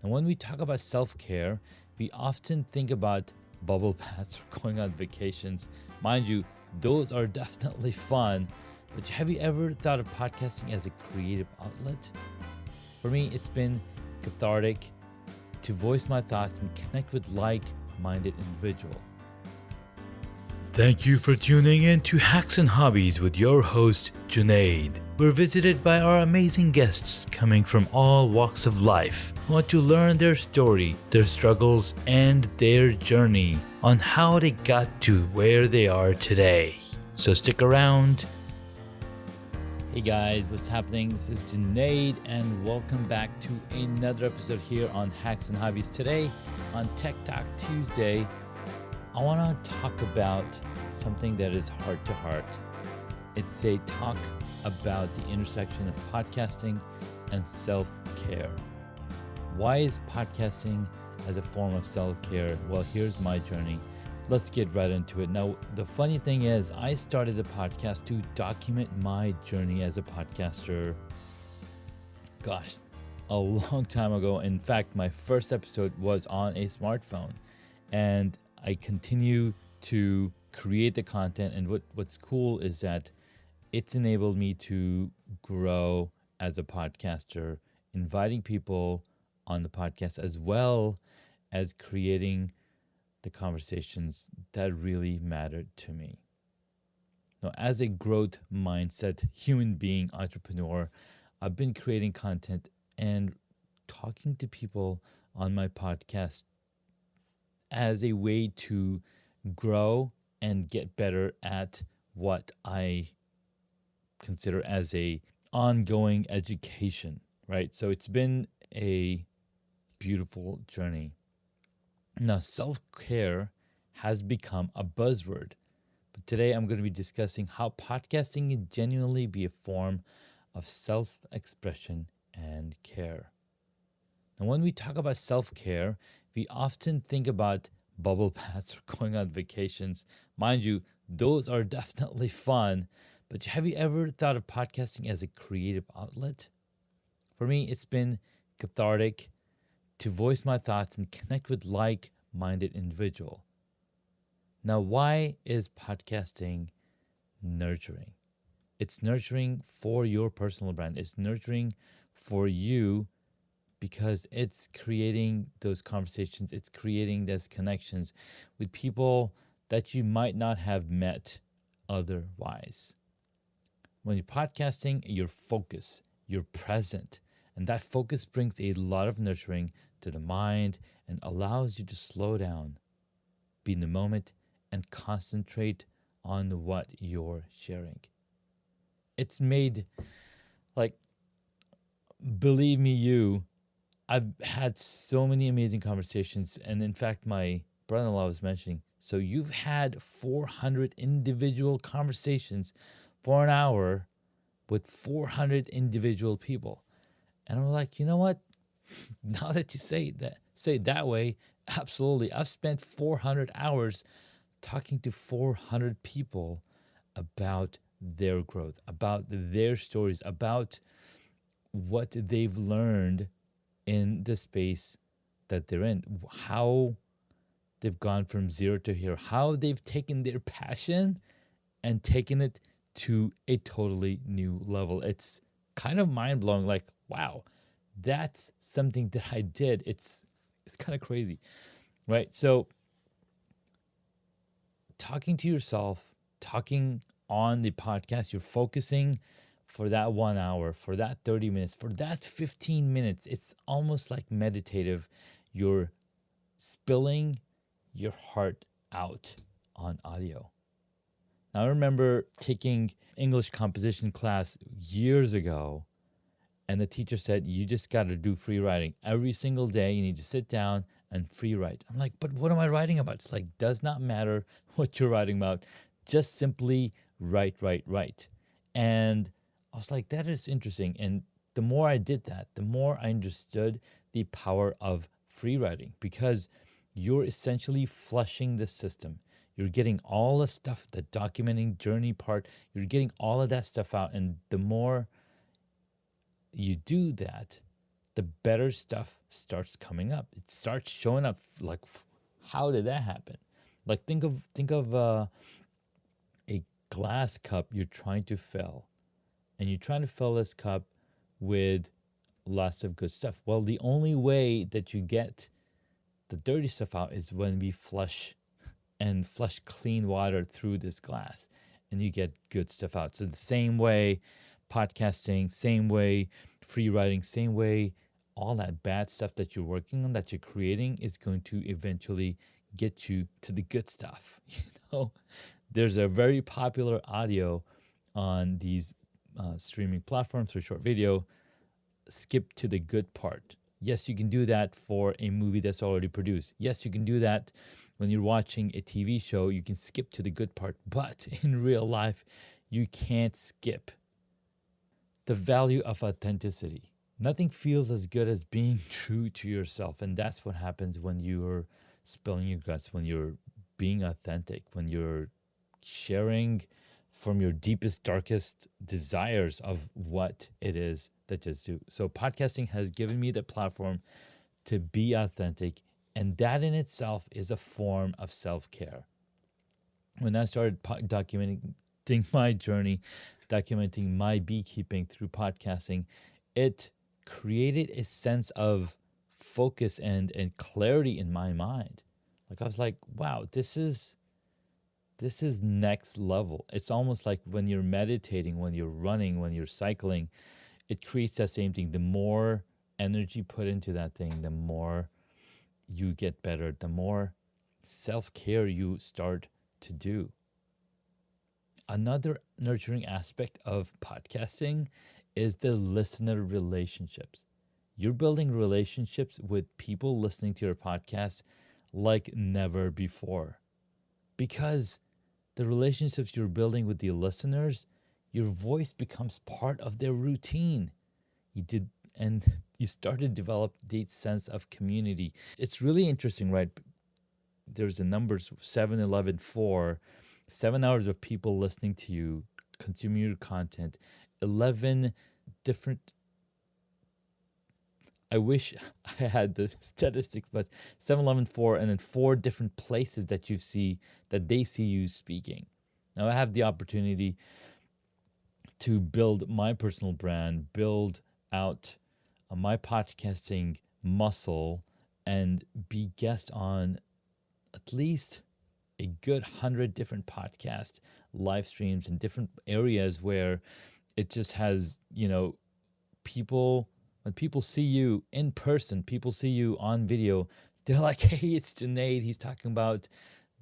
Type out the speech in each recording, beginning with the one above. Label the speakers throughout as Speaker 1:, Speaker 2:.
Speaker 1: And when we talk about self-care, we often think about bubble baths or going on vacations. Mind you, those are definitely fun, but have you ever thought of podcasting as a creative outlet? For me, it's been cathartic to voice my thoughts and connect with like-minded individuals. Thank you for tuning in to Hacks and Hobbies with your host, Junaid. We're visited by our amazing guests coming from all walks of life who want to learn their story, their struggles, and their journey on how they got to where they are today. So stick around. Hey guys, what's happening? This is Junaid and welcome back to another episode here on Hacks and Hobbies. Today on Tech Talk Tuesday, I want to talk about something that is heart to heart. It's a talk about the intersection of podcasting and self-care. Why is podcasting as a form of self-care? Well, here's my journey. Let's get right into it. Now, the funny thing is, I started the podcast to document my journey as a podcaster. Gosh, a long time ago. In fact, my first episode was on a smartphone, and I continue to create the content. And what's cool is that it's enabled me to grow as a podcaster, inviting people on the podcast as well as creating the conversations that really mattered to me. Now, as a growth mindset, human being, entrepreneur, I've been creating content and talking to people on my podcast as a way to grow and get better at what I consider as a ongoing education, right? So it's been a beautiful journey. Now, self-care has become a buzzword, but today I'm going to be discussing how podcasting can genuinely be a form of self-expression and care. Now, when we talk about self-care, we often think about bubble baths or going on vacations. Mind you, those are definitely fun, but have you ever thought of podcasting as a creative outlet? For me, it's been cathartic to voice my thoughts and connect with like-minded individuals. Now, why is podcasting nurturing? It's nurturing for your personal brand. It's nurturing for you because it's creating those conversations. It's creating those connections with people that you might not have met otherwise. When you're podcasting, you're focused, you're present, and that focus brings a lot of nurturing to the mind and allows you to slow down, be in the moment, and concentrate on what you're sharing. It's made, believe me, I've had so many amazing conversations, and in fact, my brother-in-law was mentioning, so you've had 400 individual conversations for an hour with 400 individual people. And I'm like, you know what? Now that you say it that way, absolutely. I've spent 400 hours talking to 400 people about their growth, about their stories, about what they've learned in the space that they're in, how they've gone from zero to hero, how they've taken their passion and taken it to a totally new level. It's kind of mind-blowing, like, wow, that's something that I did. It's kind of crazy, right? So talking to yourself, talking on the podcast, you're focusing for that 1 hour, for that 30 minutes, for that 15 minutes. It's almost like meditative. You're spilling your heart out on audio. Now, I remember taking English composition class years ago, and the teacher said, you just got to do free writing. Every single day, you need to sit down and free write. I'm like, but what am I writing about? It's like, does not matter what you're writing about. Just simply write. And I was like, that is interesting. And the more I did that, the more I understood the power of free writing, because you're essentially flushing the system. You're getting all the stuff, the documenting journey part, you're getting all of that stuff out. And the more you do that, the better stuff starts coming up. It starts showing up. Like, how did that happen? Like, think of a glass cup you're trying to fill, and you're trying to fill this cup with lots of good stuff. Well, the only way that you get the dirty stuff out is when we flush clean water through this glass, and you get good stuff out. So the same way podcasting, same way free writing, same way all that bad stuff that you're working on, that you're creating, is going to eventually get you to the good stuff. There's a very popular audio on these streaming platforms for short video: skip to the good part. Yes, you can do that for a movie that's already produced. Yes, you can do that when you're watching a TV show. You can skip to the good part, but in real life, you can't skip. The value of authenticity. Nothing feels as good as being true to yourself, and that's what happens when you're spilling your guts, when you're being authentic, when you're sharing from your deepest, darkest desires of what it is that you do. So podcasting has given me the platform to be authentic, and that in itself is a form of self-care. When I started documenting my journey, documenting my beekeeping through podcasting, it created a sense of focus and clarity in my mind. Like, I was like, wow, this is next level. It's almost like when you're meditating, when you're running, when you're cycling, it creates that same thing. The more energy put into that thing, the more you get better, the more self-care you start to do. Another nurturing aspect of podcasting is the listener relationships. You're building relationships with people listening to your podcast like never before, because the relationships you're building with the listeners, your voice becomes part of their routine. You start to develop the sense of community. It's really interesting, right? There's the numbers 7, 11, 4, 7 hours of people listening to you, consuming your content, 11 different. I wish I had the statistics, but 7, 11, 4, and then 4 different places that they see you speaking. Now I have the opportunity to build my personal brand, build out my podcasting muscle, and be guest on at least a good 100 different podcast live streams in different areas where it just has, people. When people see you in person, people see you on video, they're like, hey, it's Junaid. He's talking about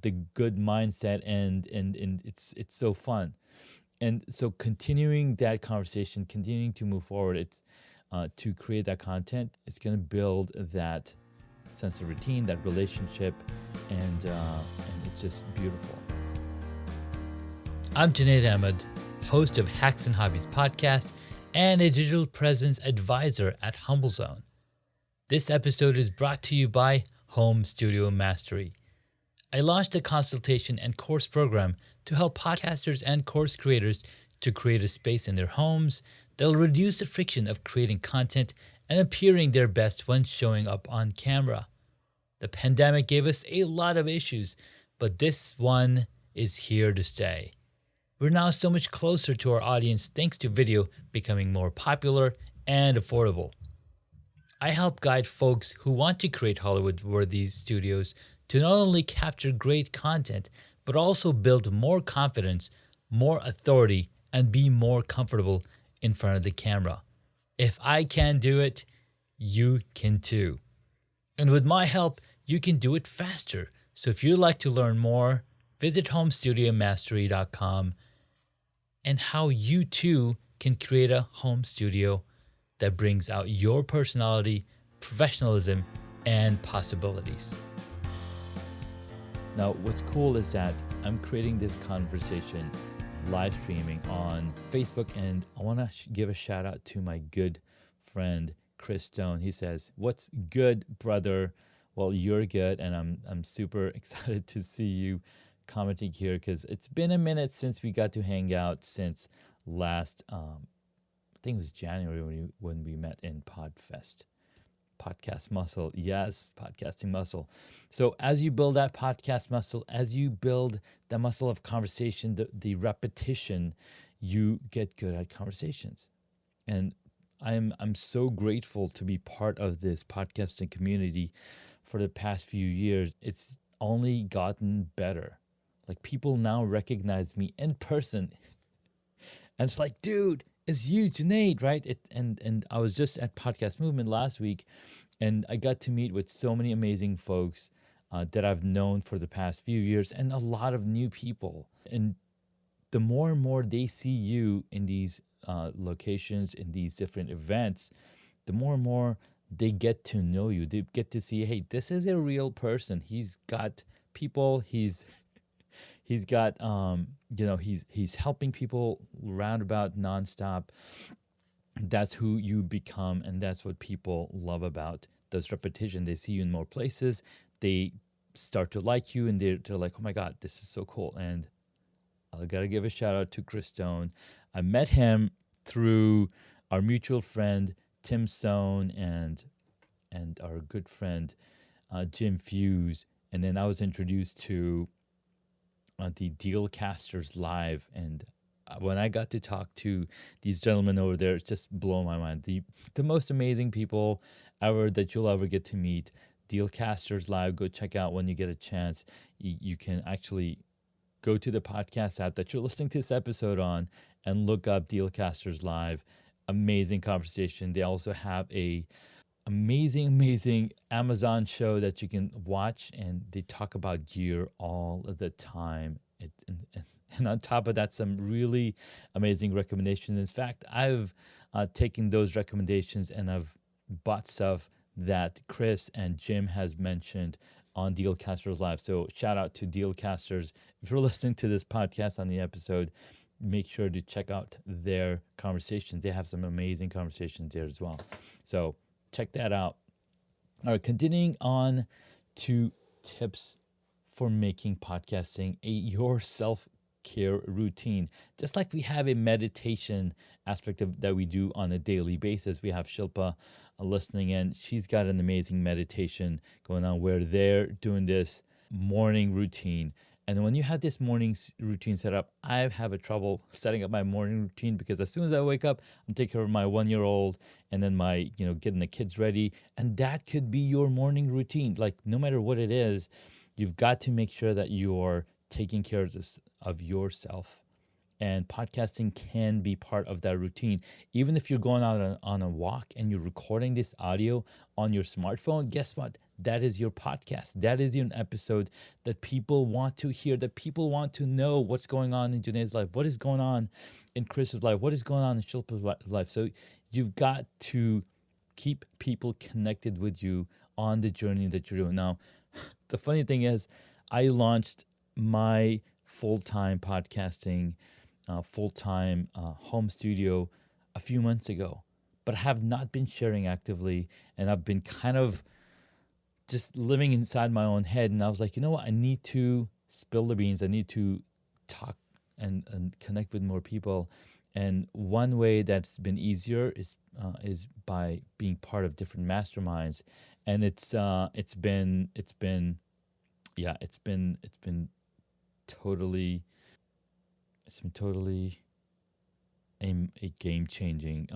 Speaker 1: the good mindset, and it's so fun. And so continuing that conversation, continuing to move forward, it's to create that content, it's going to build that sense of routine, that relationship, and it's just beautiful. I'm Junaid Ahmed, host of Hacks and Hobbies podcast, and a digital presence advisor at HumbleZone. This episode is brought to you by Home Studio Mastery. I launched a consultation and course program to help podcasters and course creators to create a space in their homes that will reduce the friction of creating content and appearing their best when showing up on camera. The pandemic gave us a lot of issues, but this one is here to stay. We're now so much closer to our audience thanks to video becoming more popular and affordable. I help guide folks who want to create Hollywood-worthy studios to not only capture great content, but also build more confidence, more authority, and be more comfortable in front of the camera. If I can do it, you can too. And with my help, you can do it faster. So if you'd like to learn more, visit homestudiomastery.com and how you too can create a home studio that brings out your personality, professionalism, and possibilities. Now, what's cool is that I'm creating this conversation live streaming on Facebook, and I want to give a shout out to my good friend Chris Stone. He says, "What's good, brother?" Well, you're good, and I'm super excited to see you commenting here, because it's been a minute since we got to hang out, since last I think it was January when we met in Podfest. Podcast muscle. Yes, podcasting muscle. So as you build that podcast muscle, as you build the muscle of conversation, the repetition, you get good at conversations. And I'm so grateful to be part of this podcasting community for the past few years. It's only gotten better. Like, people now recognize me in person. And it's like, dude, it's you, Junaid, right? And I was just at Podcast Movement last week, and I got to meet with so many amazing folks that I've known for the past few years, and a lot of new people. And the more and more they see you in these locations, in these different events, the more and more they get to know you. They get to see, hey, this is a real person. He's got people. He's got he's helping people roundabout nonstop. That's who you become, and that's what people love about those repetition. They see you in more places. They start to like you, and they're like, oh my God, this is so cool. And I gotta give a shout out to Chris Stone. I met him through our mutual friend Tim Stone and our good friend Jim Fuse, and then I was introduced to the Dealcasters Live, and when I got to talk to these gentlemen over there, it's just blown my mind. The most amazing people ever that you'll ever get to meet. Dealcasters Live, go check out when you get a chance. You can actually go to the podcast app that you're listening to this episode on and look up Dealcasters Live. Amazing conversation. They also have a amazing Amazon show that you can watch, and they talk about gear all the time. And on top of that, some really amazing recommendations. In fact, I've taken those recommendations and I've bought stuff that Chris and Jim has mentioned on Dealcasters Live. So shout out to Dealcasters. If you're listening to this podcast on the episode, make sure to check out their conversations. They have some amazing conversations there as well. So check that out. All right, continuing on to tips for making podcasting your self-care routine. Just like we have a meditation aspect of that we do on a daily basis, we have Shilpa listening in. She's got an amazing meditation going on where they're doing this morning routine. And when you have this morning routine set up, I have a trouble setting up my morning routine because as soon as I wake up, I'm taking care of my 1-year-old and then my, getting the kids ready. And that could be your morning routine. Like, no matter what it is, you've got to make sure that you're taking care of yourself. And podcasting can be part of that routine. Even if you're going out on a walk and you're recording this audio on your smartphone, guess what? That is your podcast. That is an episode that people want to hear, that people want to know what's going on in Junaid's life, what is going on in Chris's life, what is going on in Shilpa's life. So you've got to keep people connected with you on the journey that you're doing. Now, the funny thing is, I launched my full-time podcasting, full-time home studio a few months ago, but I have not been sharing actively, and I've been kind of just living inside my own head. And I was like, you know what? I need to spill the beans. I need to talk and connect with more people. And one way that's been easier is by being part of different masterminds. And it's been totally a game changing.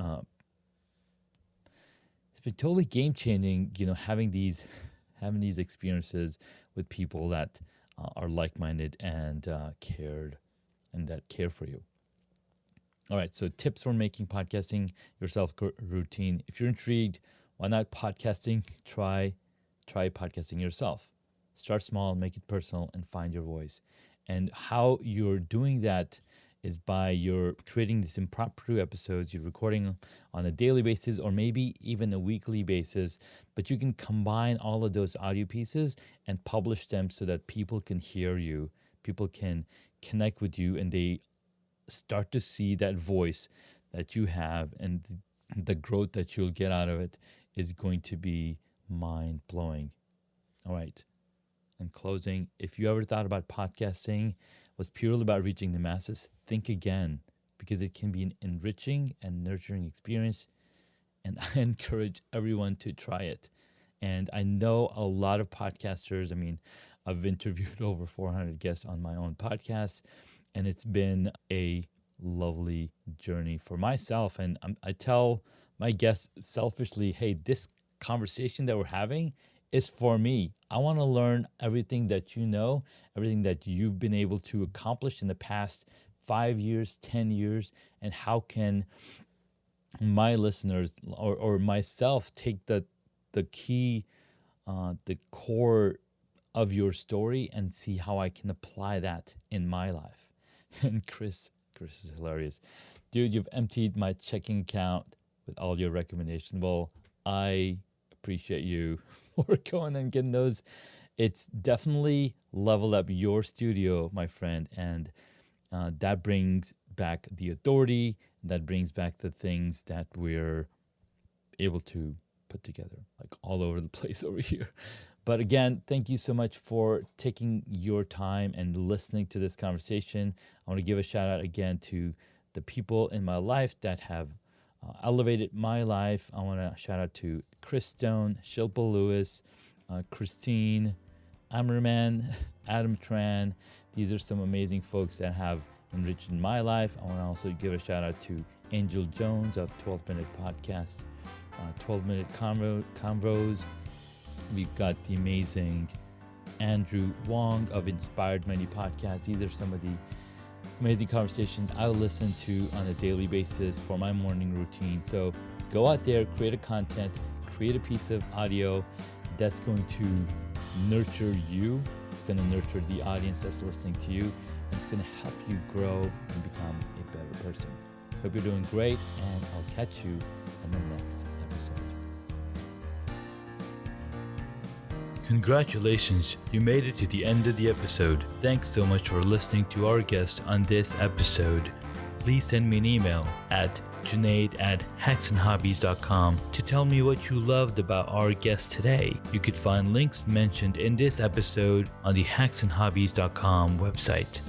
Speaker 1: It's been totally game changing. Having these experiences with people that are like minded and cared and that care for you. All right, so tips for making podcasting your self-routine. If you're intrigued, why not podcasting? Try podcasting yourself. Start small, make it personal, and find your voice. And how you're doing that is by you're creating these impromptu episodes. You're recording on a daily basis or maybe even a weekly basis, but you can combine all of those audio pieces and publish them so that people can hear you, people can connect with you, and they start to see that voice that you have, and the growth that you'll get out of it is going to be mind-blowing. All right. In closing, if you ever thought about podcasting was purely about reaching the masses, think again, because it can be an enriching and nurturing experience, and I encourage everyone to try it. And I know a lot of podcasters. I mean, I've interviewed over 400 guests on my own podcast, and it's been a lovely journey for myself. And I tell my guests selfishly, hey, this conversation that we're having is for me. I want to learn everything that you know, everything that you've been able to accomplish in the past 5 years, 10 years, and how can my listeners or myself take the key, the core of your story and see how I can apply that in my life. And Chris is hilarious. Dude, you've emptied my checking account with all your recommendations. Well, I appreciate you for going and getting those. It's definitely leveled up your studio, my friend, and that brings back the authority. That brings back the things that we're able to put together, like all over the place over here. But again, thank you so much for taking your time and listening to this conversation. I want to give a shout out again to the people in my life that have elevated my life. I want to shout out to Chris Stone, Shilpa Lewis, Christine, Amerman, Adam Tran. These are some amazing folks that have enriched my life. I want to also give a shout out to Angel Jones of 12 Minute Podcast, 12 Minute Convos. We've got the amazing Andrew Wong of Inspired Money Podcast. These are some of the amazing conversations I listen to on a daily basis for my morning routine. So go out there, create a content, create a piece of audio that's going to nurture you. It's going to nurture the audience that's listening to you, and it's going to help you grow and become a better person. Hope you're doing great, and I'll catch you in the next episode. Congratulations, you made it to the end of the episode. Thanks so much for listening to our guest on this episode. Please send me an email at Junaid@hacksandhobbies.com to tell me what you loved about our guest today. You could find links mentioned in this episode on the hacksandhobbies.com website.